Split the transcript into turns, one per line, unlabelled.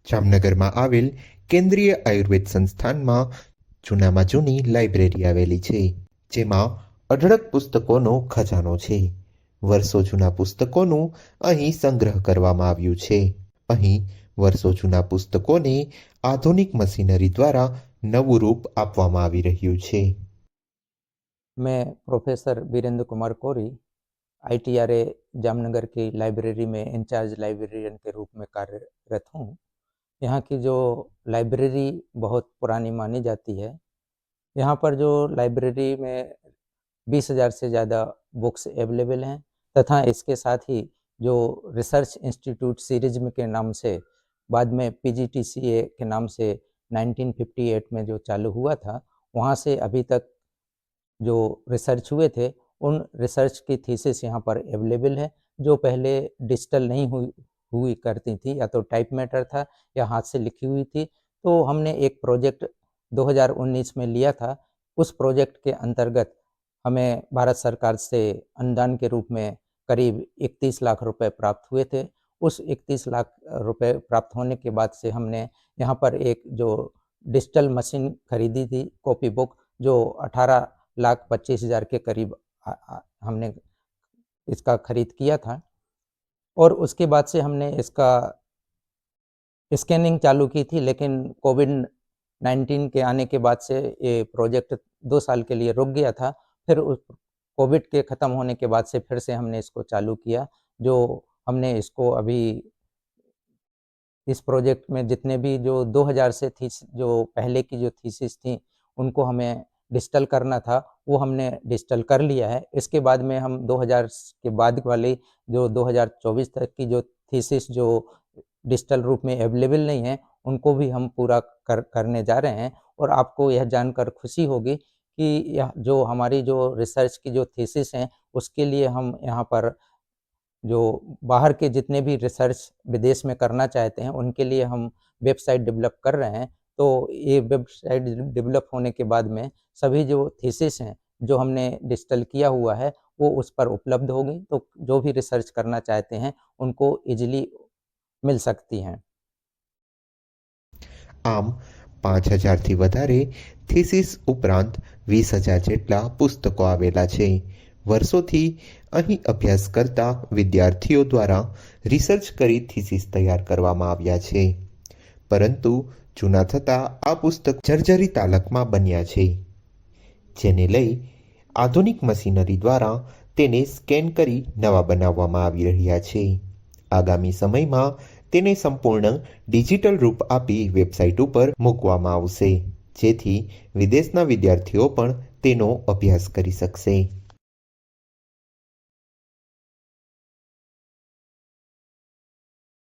જામનગરમાં આવેલ કેન્દ્રીય આયુર્વેદ સંસ્થાનમાં જૂનામાં જૂની લાઇબ્રેરી આવેલી છે, જેમાં અઢળક પુસ્તકોનો ખજાનો છે. વર્ષો જૂના પુસ્તકોનું અહીં સંગ્રહ કરવામાં આવ્યું છે. અહીં વર્ષો જૂના પુસ્તકોને આધુનિક મશીનરી દ્વારા નવું રૂપ આપવામાં આવી રહ્યું છે.
मैं प्रोफेसर वीरेंद्र कुमार कोरी ITRA जामनगर की लाइब्रेरी में इंचार्ज लाइब्रेरियन के रूप में कार्यरत हूँ। यहाँ की जो लाइब्रेरी बहुत पुरानी मानी जाती है। यहाँ पर जो लाइब्रेरी में 20,000 से ज़्यादा बुक्स अवेलेबल हैं तथा इसके साथ ही जो रिसर्च इंस्टीट्यूट सीरीज के नाम से बाद में PGTCA के नाम से 1958 में जो चालू हुआ था, वहाँ से अभी तक जो रिसर्च हुए थे उन रिसर्च की थीसिस यहाँ पर अवेलेबल है, जो पहले डिजिटल नहीं हुई करती थी, या तो टाइप मैटर था या हाथ से लिखी हुई थी। तो हमने एक प्रोजेक्ट 2019 में लिया था। उस प्रोजेक्ट के अंतर्गत हमें भारत सरकार से अनुदान के रूप में करीब 31 लाख रुपए प्राप्त हुए थे। उस 31 लाख रुपए प्राप्त होने के बाद से हमने यहाँ पर एक जो डिजिटल मशीन खरीदी थी, कॉपी बुक, जो 18,25,000 के करीब हमने इसका खरीद किया था। और उसके बाद से हमने इसका स्कैनिंग चालू की थी, लेकिन कोविड-19 के आने के बाद से ये प्रोजेक्ट 2 साल के लिए रुक गया था। फिर उस कोविड के ख़त्म होने के बाद से फिर से हमने इसको चालू किया, जो हमने इसको अभी इस प्रोजेक्ट में जितने भी जो 2000 से थी, जो पहले की जो थीसिस थी, उनको हमें डिजिटल करना था, वो हमने डिजिटल कर लिया है। इसके बाद में हम 2000 के बाद वाली जो 2024 तक की जो थीसिस जो डिजिटल रूप में अवेलेबल नहीं है, उनको भी हम पूरा करने जा रहे हैं। और आपको यह जानकर खुशी होगी कि यह जो हमारी जो रिसर्च की जो थीसिस हैं, उसके लिए हम यहाँ पर जो बाहर के जितने भी रिसर्च विदेश में करना चाहते हैं, उनके लिए हम वेबसाइट डेवलप कर रहे हैं। तो ये वेबसाइट डेवलप होने के बाद में सभी जो थीसिस हैं, जो हमने डिजिटल किया हुआ है, वो उस पर उपलब्ध होगी। तो जो भी रिसर्च करना चाहते हैं, उनको ईज़िली मिल सकती हैं।
આમ 5,000થી વધારે થીસીસ ઉપરાંત 20,000 જેટલા પુસ્તકો આવેલા છે. વર્ષોથી અહીં અભ્યાસ કરતા વિદ્યાર્થીઓ દ્વારા રિસર્ચ કરી થીસીસ તૈયાર કરવામાં આવ્યા છે, પરંતુ જૂના થતાં આ પુસ્તક જર્જરિત હાલતમાં બન્યા છે, જેને લઈ આધુનિક મશીનરી દ્વારા તેને સ્કેન કરી નવા બનાવવામાં આવી રહ્યા છે. આગામી સમયમાં તેને સંપૂર્ણ ડિજિટલ રૂપ આપી વેબસાઇટ ઉપર મૂકવામાં આવશે, જેથી વિદેશના વિદ્યાર્થીઓ પણ તેનો અભ્યાસ કરી શકશે.